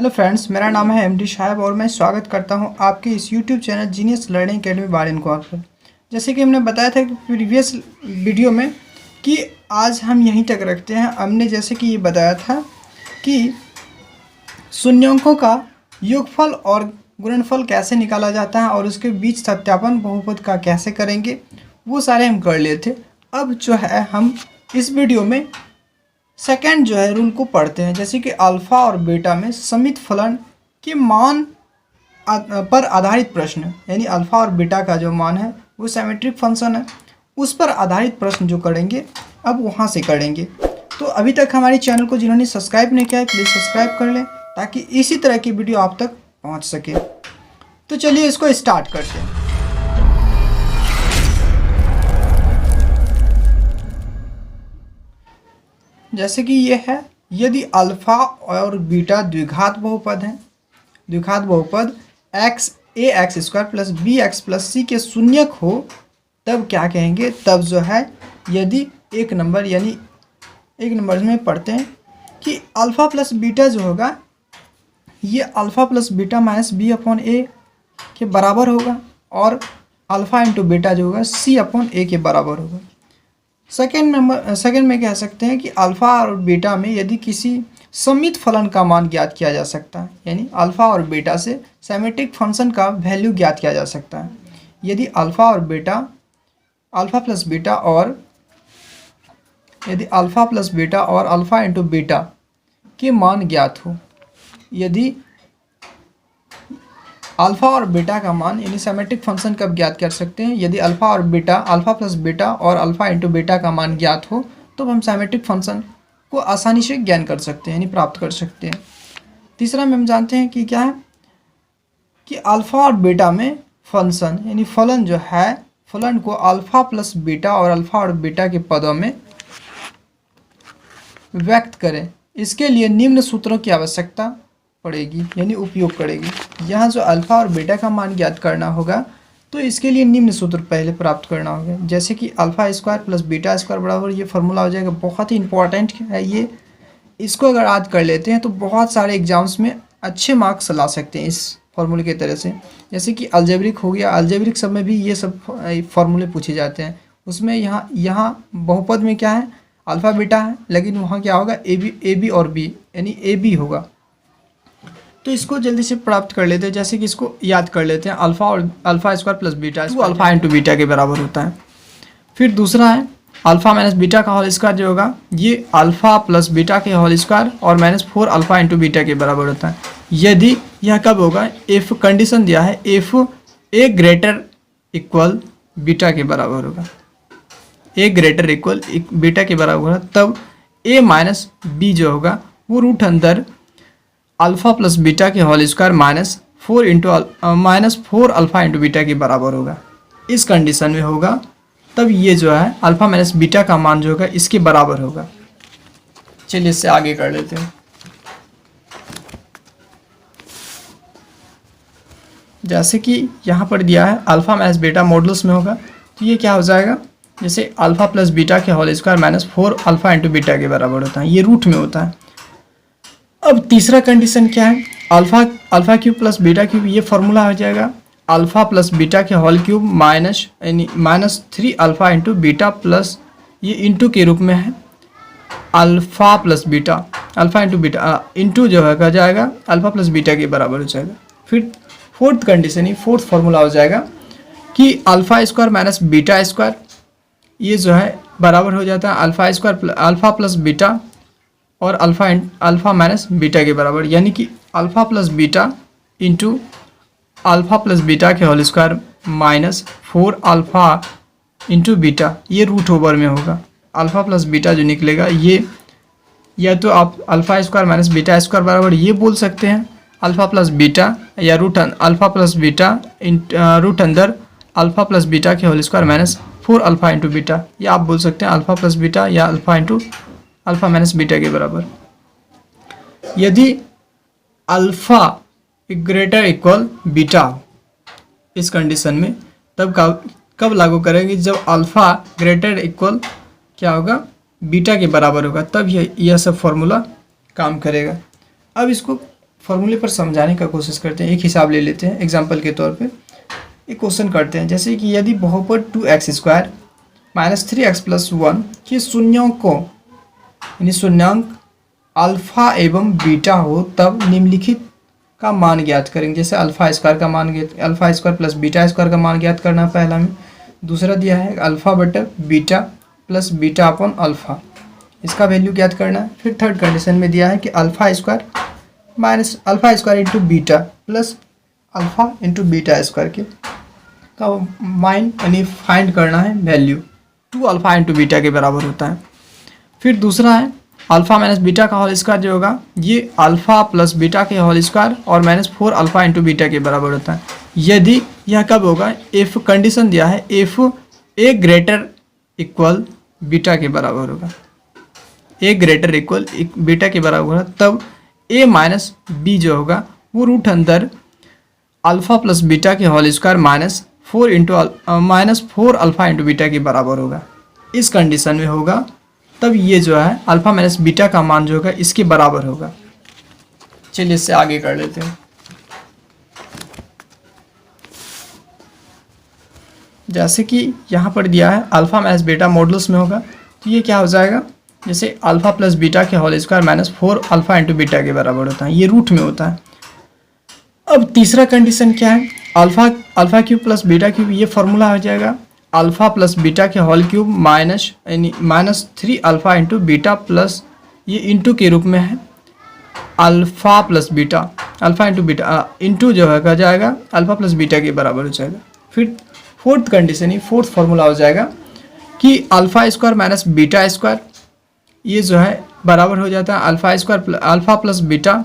Hello friends, मेरा नाम है एमडी शाहिब और मैं स्वागत करता हूं आपके इस YouTube channel Genius Learning Academy बार इन कॉर्स पर। जैसे कि हमने बताया था कि प्रीवियस वीडियो में कि आज हम यहीं तक रखते हैं। हमने जैसे कि ये बताया था कि शून्यांकों का योगफल और गुणनफल कैसे निकाला जाता है और उसके बीच सत्यापन बहुपद का कैसे करेंगे, वो सारे हम कर लिए थे। अब जो है हम इस वीडियो में सेकेंड जो है रूल को पढ़ते हैं। जैसे कि अल्फ़ा और बीटा में समित फलन के मान पर आधारित प्रश्न, यानी अल्फ़ा और बीटा का जो मान है वो सिमेट्रिक फंक्शन है, उस पर आधारित प्रश्न जो करेंगे अब वहाँ से करेंगे। तो अभी तक हमारे चैनल को जिन्होंने सब्सक्राइब नहीं किया है प्लीज़ सब्सक्राइब कर लें ताकि इसी तरह की वीडियो आप तक पहुँच सके। तो चलिए इसको स्टार्ट करते हैं। जैसे कि ये है, यदि अल्फ़ा और बीटा द्विघात बहुपद हैं, द्विघात बहुपद x A x square plus B x plus C के शून्यक हो, तब क्या कहेंगे? तब जो है यदि एक नंबर यानी एक नंबर में पढ़ते हैं कि अल्फ़ा प्लस बीटा जो होगा ये alpha plus beta minus B upon A के बराबर होगा और अल्फ़ा इंटू बीटा जो होगा सी अपॉन ए के बराबर होगा। सेकेंड में कह सकते हैं कि अल्फ़ा और बीटा में यदि किसी समित फलन का मान ज्ञात किया जा सकता है, यानी अल्फ़ा और बीटा से सिमेट्रिक फंक्शन का वैल्यू ज्ञात किया जा सकता है। यदि अल्फ़ा और बीटा अल्फ़ा प्लस बीटा और यदि अल्फ़ा प्लस बीटा और अल्फ़ा इंटू बीटा के मान ज्ञात हो, यदि अल्फ़ा और बीटा का मान यानी सिमेट्रिक फंक्शन कब ज्ञात कर सकते हैं? यदि अल्फ़ा और बीटा अल्फ़ा प्लस बीटा और अल्फ़ा इंटू बीटा का मान ज्ञात हो तो हम सिमेट्रिक फंक्शन को आसानी से ज्ञान कर सकते हैं यानी प्राप्त कर सकते हैं। तीसरा में हम जानते हैं कि क्या है कि अल्फ़ा और बीटा में फंक्शन यानी फलन जो है, फलन को अल्फ़ा प्लस बीटा और अल्फ़ा और बीटा के पदों में व्यक्त करें। इसके लिए निम्न सूत्रों की आवश्यकता पड़ेगी यानी उपयोग करेगी। यहाँ जो अल्फ़ा और बीटा का मान ज्ञात करना होगा तो इसके लिए निम्न सूत्र पहले प्राप्त करना होगा। जैसे कि alpha square plus beta square बराबर ये फार्मूला हो जाएगा। बहुत ही इंपॉर्टेंट है ये, इसको अगर याद कर लेते हैं तो बहुत सारे एग्जाम्स में अच्छे मार्क्स ला सकते हैं इस फार्मूले की तरह से। जैसे कि अलजेब्रिक हो गया, अलजेब्रिक सब में भी ये सब फार्मूले पूछे जाते हैं। उसमें यहाँ बहुपद में क्या है, अल्फ़ा बीटा है, लेकिन वहाँ क्या होगा ए बी और बी यानी ए बी होगा। तो इसको जल्दी से प्राप्त कर लेते हैं। जैसे कि इसको याद कर लेते हैं, अल्फ़ा और alpha square plus beta alpha into beta के बराबर होता है। फिर दूसरा है अल्फ़ा माइनस बीटा का होल स्क्वायर जो होगा ये अल्फ़ा प्लस बीटा के होल स्क्वायर और माइनस 4 अल्फ़ा इंटू बीटा के बराबर होता है। यदि यह कब होगा, इफ़ कंडीशन दिया है if A greater equal beta के बराबर होगा, ए ग्रेटर इक्वल बीटा के बराबर होगा, तब ए माइनस बी जो होगा वो रूट अंदर अल्फ़ा प्लस बीटा के whole square minus 4 alpha into beta के बराबर होगा। इस कंडीशन में होगा तब ये जो है अल्फ़ा माइनस बीटा का मान जो होगा इसके बराबर होगा। चलिए इससे आगे कर लेते हैं। जैसे कि यहाँ पर दिया है अल्फ़ा माइनस बीटा मॉडुलस में होगा तो ये क्या हो जाएगा, जैसे अल्फ़ा प्लस बीटा के whole square minus 4 alpha into beta के बराबर होता है, ये रूट में होता है। अब तीसरा कंडीशन क्या है, alpha cube plus beta cube, ये फार्मूला हो जाएगा अल्फ़ा प्लस बीटा के होल क्यूब माइनस यानी minus 3 alpha into beta plus ये इंटू के रूप में है alpha plus beta, alpha into beta into जो है जाएगा अल्फ़ा प्लस बीटा के बराबर हो जाएगा। फिर फोर्थ कंडीशन ही फोर्थ फार्मूला हो जाएगा कि alpha square minus beta square ये जो है बराबर हो जाता है alpha square alpha plus beta और अल्फ़ा माइनस बीटा के बराबर, यानी कि alpha plus beta into alpha plus beta के whole square minus 4 alpha into beta, ये रूट ओवर में होगा। अल्फ़ा प्लस बीटा जो निकलेगा ये या तो आप alpha square minus beta square बराबर ये बोल सकते हैं अल्फ़ा प्लस बीटा या root alpha plus beta root अंदर अल्फ़ा प्लस बीटा के whole square minus 4 alpha into beta, या आप बोल सकते हैं अल्फ़ा प्लस बीटा या alpha into alpha minus beta के बराबर। यदि अल्फ़ा ग्रेटर इक्वल बीटा हो इस कंडीशन में तब कब लागू करेंगे, जब अल्फ़ा ग्रेटर इक्वल क्या होगा बीटा के बराबर होगा, तब यह सब फॉर्मूला काम करेगा। अब इसको फॉर्मूले पर समझाने का कोशिश करते हैं। एक हिसाब ले लेते हैं एग्जाम्पल के तौर पे। एक क्वेश्चन करते हैं, जैसे कि यदि बहुपद 2x² माइनस 3x प्लस 1 के शून्यों को यानी शून्यांक अल्फा एवं बीटा हो तब निम्नलिखित का मान ज्ञात करेंगे। जैसे अल्फा स्क्वायर का मान alpha square plus beta square का मान ज्ञात करना है पहला में। दूसरा दिया है अल्फा बटा beta plus beta upon alpha, इसका वैल्यू ज्ञात करना है। फिर थर्ड कंडीशन में दिया है कि alpha square minus alpha square into beta plus alpha into beta square के का मान यानी फाइंड करना है वैल्यू। 2 अल्फा इंटू बीटा के बराबर होता है। फिर दूसरा है अल्फा माइनस बीटा का होल स्क्वायर जो होगा ये अल्फा प्लस बीटा के होल स्क्वायर और माइनस 4 अल्फा इंटू बीटा के बराबर होता है। यदि यह कब होगा, इफ कंडीशन दिया है if A greater equal beta के बराबर होगा, ए ग्रेटर इक्वल बीटा के बराबर होगा, तब ए माइनस बी जो होगा वो रूट अंदर अल्फा प्लस बीटा के whole square minus 4 alpha into beta के बराबर होगा। इस कंडीशन में होगा तब ये जो है अल्फा माइनस बीटा का मान जो होगा इसके बराबर होगा। चलिए इससे आगे कर लेते हैं। जैसे कि यहाँ पर दिया है अल्फा माइनस बीटा मॉडुलस में होगा, तो ये क्या हो जाएगा, जैसे अल्फा प्लस बीटा के whole square minus 4 alpha into beta के बराबर होता है, ये रूट में होता है। अब तीसरा कंडीशन क्या है, alpha cube plus beta cube, ये फॉर्मूला हो जाएगा अल्फा प्लस बीटा के whole cube minus 3 alpha into beta plus ये इंटू के रूप में है alpha plus beta, alpha into beta into जो है जाएगा अल्फा प्लस बीटा के बराबर हो जाएगा। फिर फोर्थ कंडीशन, ये फोर्थ फार्मूला हो जाएगा कि alpha square minus beta square, ये जो है बराबर हो जाता है alpha square alpha plus beta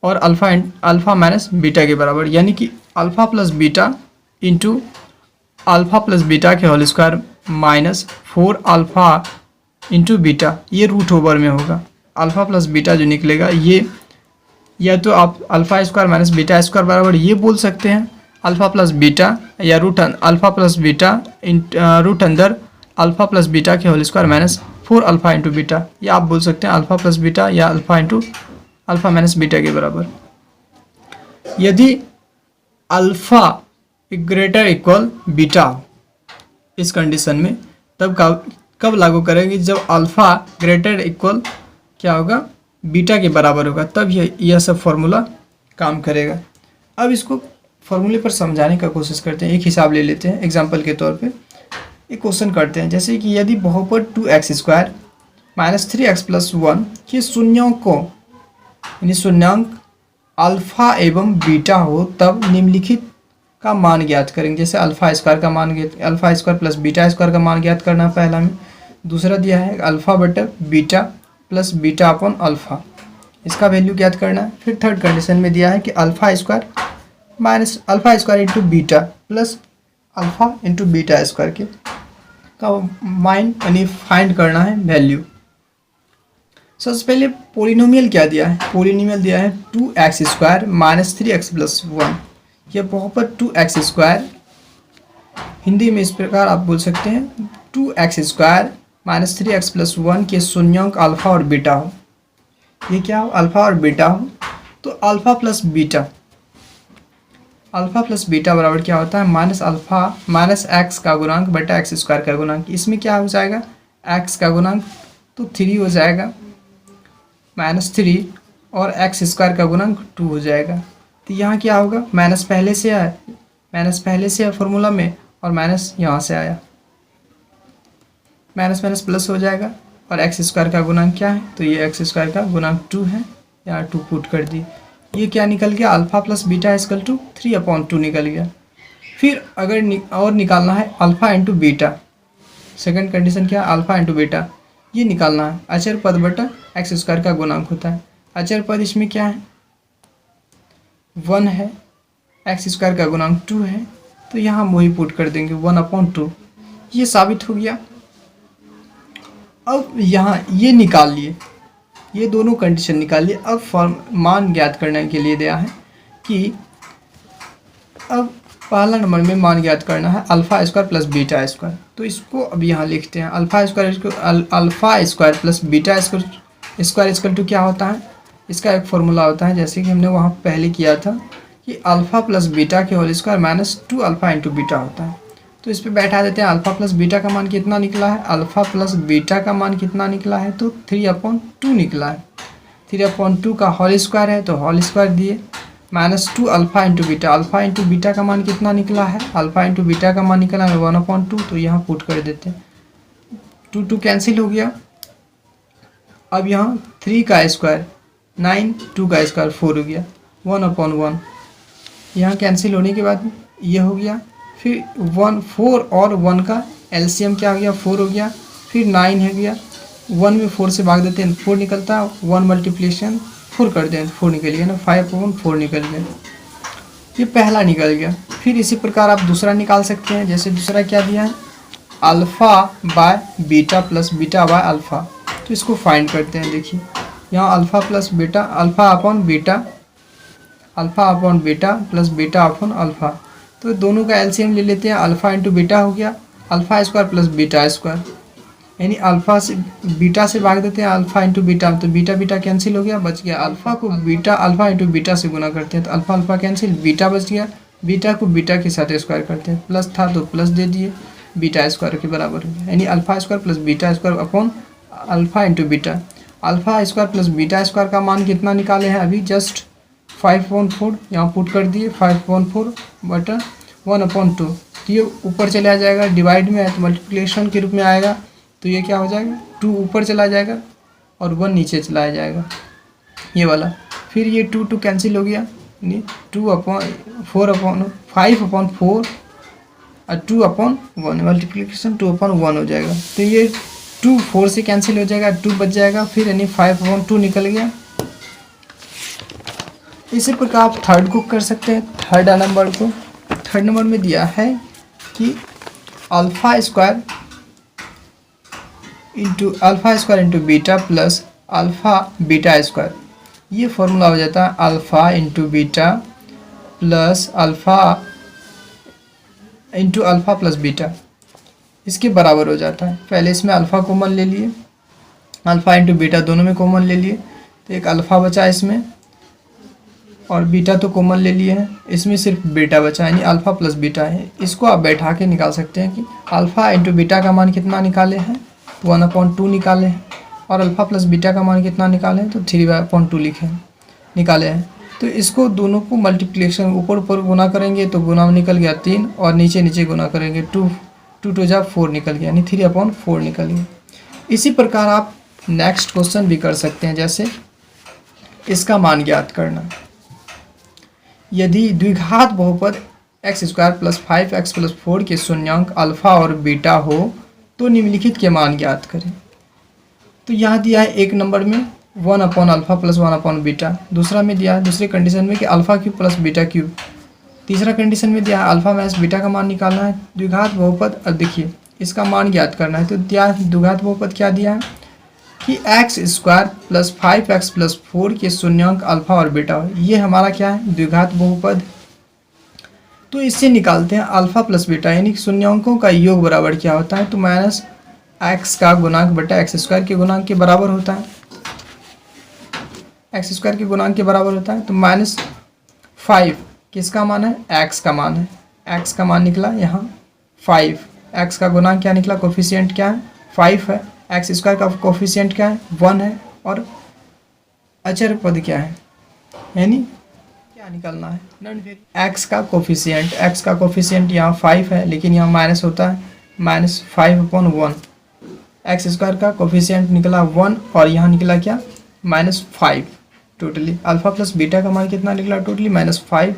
और अल्फा माइनस बीटा के बराबर, यानी कि alpha plus beta into alpha plus beta के whole square minus 4 alpha into beta, ये रूट ओवर में होगा। अल्फा प्लस बीटा जो निकलेगा ये या तो आप alpha square minus beta square बराबर ये बोल सकते हैं अल्फा प्लस बीटा, या root alpha plus beta root अंदर अल्फा प्लस बीटा के whole square minus 4 alpha into beta, या आप बोल सकते हैं अल्फा प्लस बीटा या alpha into alpha minus beta के बराबर। यदि अल्फा ग्रेटर इक्वल बीटा इस कंडीशन में तब कब लागू करेंगे, जब अल्फा ग्रेटर इक्वल क्या होगा बीटा के बराबर होगा, तब यह सब फॉर्मूला काम करेगा। अब इसको फॉर्मूले पर समझाने का कोशिश करते हैं। एक हिसाब ले लेते हैं एग्जाम्पल के तौर पे। एक क्वेश्चन करते हैं, जैसे कि यदि बहुपद 2x² माइनस 3x प्लस 1 के शून्यों को यानी शून्यांक अल्फा एवं बीटा हो तब निम्नलिखित का मान ज्ञात करेंगे। जैसे अल्फा स्क्वायर का मान alpha square plus beta square का मान ज्ञात करना है पहला में। दूसरा दिया है अल्फा बटा beta plus beta upon alpha, इसका वैल्यू ज्ञात करना है। फिर थर्ड कंडीशन में दिया है कि alpha square minus alpha square into beta plus alpha into beta square के का मान यानी फाइंड करना है वैल्यू। सबसे पहले पोलिनोमियल क्या दिया है, पोलिनोमियल दिया है 2x² माइनस 3x प्लस 1। यह बहुपद 2x², हिंदी में इस प्रकार आप बोल सकते हैं 2x² माइनस 3x प्लस 1 के शून्यांक अल्फा और बीटा हो। ये क्या हो, अल्फा और बीटा हो, तो अल्फा प्लस बीटा बराबर क्या होता है माइनस अल्फा माइनस एक्स का गुणांक बटा x² का गुणांक। इसमें क्या हो जाएगा x का गुणांक तो 3 हो जाएगा माइनस 3 और x² का गुणांक 2 हो जाएगा। तो यहाँ क्या होगा, माइनस पहले से आया फॉर्मूला में और माइनस यहाँ से आया, माइनस माइनस प्लस हो जाएगा। और x² का गुणांक क्या है, तो ये x² का गुणांक 2 है, यहाँ 2 पुट कर दी। ये क्या निकल गया, alpha plus beta equal to 3/2 निकल गया। फिर अगर और निकालना है alpha into beta, second condition क्या है अल्फा इंटू बीटा, ये निकालना है। अचर पद बटा x² का गुणांक होता है। अचर पद इसमें क्या है 1 है, x² का गुणांक 2 है, तो यहाँ हम वही पुट कर देंगे 1/2। ये साबित हो गया। अब यहाँ ये निकाल लिए, ये दोनों कंडीशन निकाल लिए। अब मान ज्ञात करने के लिए दिया है कि अब पहला नंबर में मान ज्ञात करना है alpha square plus beta square. तो इसको अब यहाँ लिखते हैं alpha square plus beta square equal to क्या होता है इसका एक फॉर्मूला होता है, जैसे कि हमने वहाँ पहले किया था कि अल्फ़ा प्लस बीटा के whole square minus 2 alpha into beta होता है। तो इस पे बैठा देते हैं। अल्फ़ा प्लस बीटा का मान कितना निकला है, अल्फ़ा प्लस बीटा का मान कितना निकला है, तो 3/2 निकला है। 3/2 का होल स्क्वायर है तो होल स्क्वायर दिए, minus 2 alpha into beta. Alpha into beta का मान कितना निकला है, अल्फ़ा इंटू बीटा का मान निकला है 1/2, तो यहाँ पुट कर देते हैं। 2 कैंसिल हो गया। अब यहाँ 3 का स्क्वायर 9, 2 का स्क्वायर 4 हो गया, 1/1। यहाँ कैंसिल होने के बाद ये हो गया। फिर 1 4 और 1 का एलसीएम क्या हो गया, 4 हो गया। फिर 9 हो गया, 1 में 4 से भाग देते हैं 4 निकलता है, 1 मल्टीप्लिकेशन 4 कर दें 4 निकल गया ना, 5/4 निकल गया। ये पहला निकल गया। फिर इसी प्रकार आप दूसरा निकाल सकते हैं। जैसे दूसरा क्या दिया है, alpha by beta plus beta by alpha. तो इसको फाइंड करते हैं। देखिए यहाँ alpha plus beta, alpha upon beta plus beta upon alpha. तो दोनों का एलसीएम ले लेते हैं। अल्फ़ा इंटू बीटा हो गया, alpha square plus beta square, यानी अल्फ़ा से बीटा से भाग देते हैं अल्फ़ा इंटू बीटा, तो बीटा बीटा कैंसिल हो गया, बच गया। अल्फ़ा को बीटा अल्फ़ा इंटू बीटा से गुना करते हैं तो अल्फ़ा अल्फ़ा कैंसिल, बीटा बच गया। बीटा को बीटा के साथ स्क्वायर करते हैं, प्लस था तो प्लस दे दिए, बीटा स्क्वायर के बराबर हो गया, यानी alpha square plus beta square upon alpha into beta. Alpha square plus beta square का मान कितना निकाले हैं अभी जस्ट 5/4, यहाँ पुट कर दिए 5/4 बटा 1/2। तो ये ऊपर चला जाएगा, डिवाइड में है तो मल्टीप्लिकेशन के रूप में आएगा, तो ये क्या हो जाएगा 2 ऊपर चला जाएगा और 1 नीचे चला जाएगा, ये वाला। फिर ये 2 कैंसिल हो गया, यानी 5/4 और 2/1 मल्टीप्लिकेशन 2/1 हो जाएगा। तो ये 2 4 से कैंसिल हो जाएगा, 2 बच जाएगा, फिर यानी 5/2 निकल गया। इसी प्रकार आप थर्ड को कर सकते हैं। थर्ड नंबर में दिया है कि alpha square into beta plus alpha beta square. ये फॉर्मूला हो जाता है alpha into beta plus alpha into alpha plus beta, इसके बराबर हो जाता है। पहले इसमें अल्फ़ा कॉमन ले लिए, अल्फ़ा इंटू बीटा दोनों में कॉमन ले लिए, तो एक अल्फ़ा बचा इसमें, और बीटा तो कॉमन ले लिए हैं, इसमें सिर्फ बीटा बचा, यानी अल्फ़ा प्लस बीटा है। इसको आप बैठा के निकाल सकते हैं कि अल्फ़ा इंटू बीटा का मान कितना निकाले हैं, 1/2 निकाले हैं, और अल्फ़ा प्लस बीटा का मान कितना निकाले हैं, तो 3/2 निकाले हैं। तो इसको दोनों को मल्टीप्लिकेशन ऊपर ऊपर गुना करेंगे तो गुना में निकल गया 3, और नीचे नीचे गुना करेंगे 2 2 जा 4 निकल गया, यानी 3/4 निकल गया। इसी प्रकार आप नेक्स्ट क्वेश्चन भी कर सकते हैं। जैसे इसका मान ज्ञात करना, यदि द्विघात बहुपद x² + 5x + 4 के शून्यांक अल्फ़ा और बीटा हो तो निम्नलिखित के मान ज्ञात करें। तो यहाँ दिया है एक नंबर में 1/α + 1/बीटा, दूसरा में दिया है दूसरी कंडीशन में कि alpha cube plus beta cube, तीसरा कंडीशन में दिया है अल्फ़ा माइनस बीटा का मान निकालना है। द्विघात बहुपद, अब देखिए इसका मान ज्ञात करना है। तो दिया द्विघात बहुपद क्या दिया है कि x² + 5x + 4 के शून्यांक अल्फ़ा और बीटा हो, ये हमारा क्या है द्विघात बहुपद। तो इससे निकालते हैं अल्फ़ा प्लस बीटा, यानी शून्यांकों का योग बराबर क्या होता है, तो माइनस x का गुणांक बटा x² के गुणांक के बराबर होता है, x² के गुणांक के बराबर होता है। तो -5 किसका मान है, x का मान है, x का मान निकला यहाँ 5, x का गुणांक क्या निकला, कोफिशिएंट क्या है 5 है, x² का कोफिशिएंट क्या है 1 है, और अचर पद क्या है, यानी क्या निकालना है x का कोफिशिएंट यहाँ 5 है, लेकिन यहाँ माइनस होता है -5/1, x² का कोफिशिएंट निकला 1 और यहाँ निकला क्या -5। टोटली अल्फ़ा प्लस बीटा का मान कितना निकला, टोटली -5।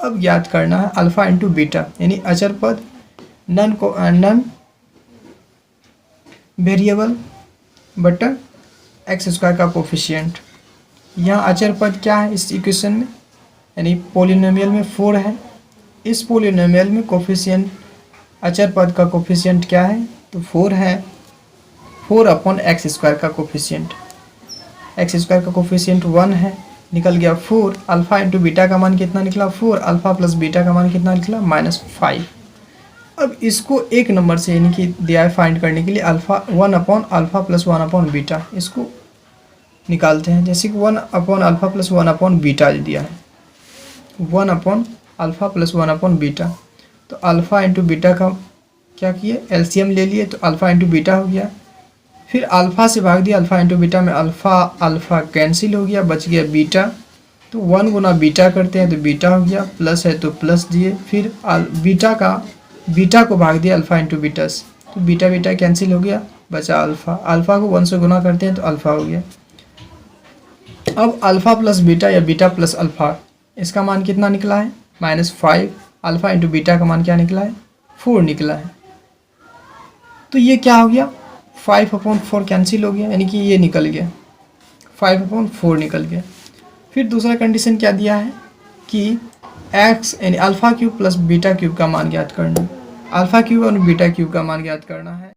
अब याद करना है अल्फ़ा इंटू बीटा, यानी अचर पद नन वेरिएबल बटा x² का कोफिशिएंट। यहाँ अचर पद क्या है इस इक्वेशन में, यानी पोलिनोमियल में 4 है, इस पोलिनोमियल में कोफिशिएंट अचर पद का कोफिशिएंट क्या है, तो 4 है, 4/x² का कोफिशिएंट, x² का कोफिशिएंट 1 है, निकल गया 4। अल्फ़ा इंटू बीटा का मान कितना निकला 4, अल्फ़ा प्लस बीटा का मान कितना निकला -5। अब इसको एक नंबर से यानी कि दिया है फाइंड करने के लिए अल्फ़ा 1/α + 1/बीटा, इसको निकालते हैं। जैसे कि 1/α प्लस 1/बीटा दिया है, 1/α प्लस 1/बीटा, तो अल्फ़ा इंटू बीटा का क्या किए, एलसीएम ले लिए, तो अल्फ़ा इंटू बीटा हो गया। फिर अल्फ़ा से भाग दिया, अल्फ़ा इंटू बीटा में अल्फ़ा अल्फ़ा कैंसिल हो गया, बच गया बीटा, तो 1 गुना बीटा करते हैं तो बीटा हो गया, प्लस है तो प्लस दिए, फिर बीटा को भाग दिया अल्फ़ा इंटू बीटा से, तो बीटा बीटा कैंसिल हो गया, बचा अल्फ़ा, अल्फ़ा को 1 से गुना करते हैं तो अल्फ़ा हो गया। अब अल्फ़ा प्लस बीटा या बीटा प्लस अल्फ़ा, इसका मान कितना निकला है, -5। अल्फ़ा इंटू बीटा का मान क्या निकला है, 4 निकला है। तो ये क्या हो गया, 5/4 कैंसिल हो गया, यानी कि ये निकल गया, 5/4 निकल गया। फिर दूसरा कंडीशन क्या दिया है कि x यानी alpha cube plus beta cube का मान ज्ञात करना, अल्फ़ा क्यूब और बीटा क्यूब का मान ज्ञात करना है।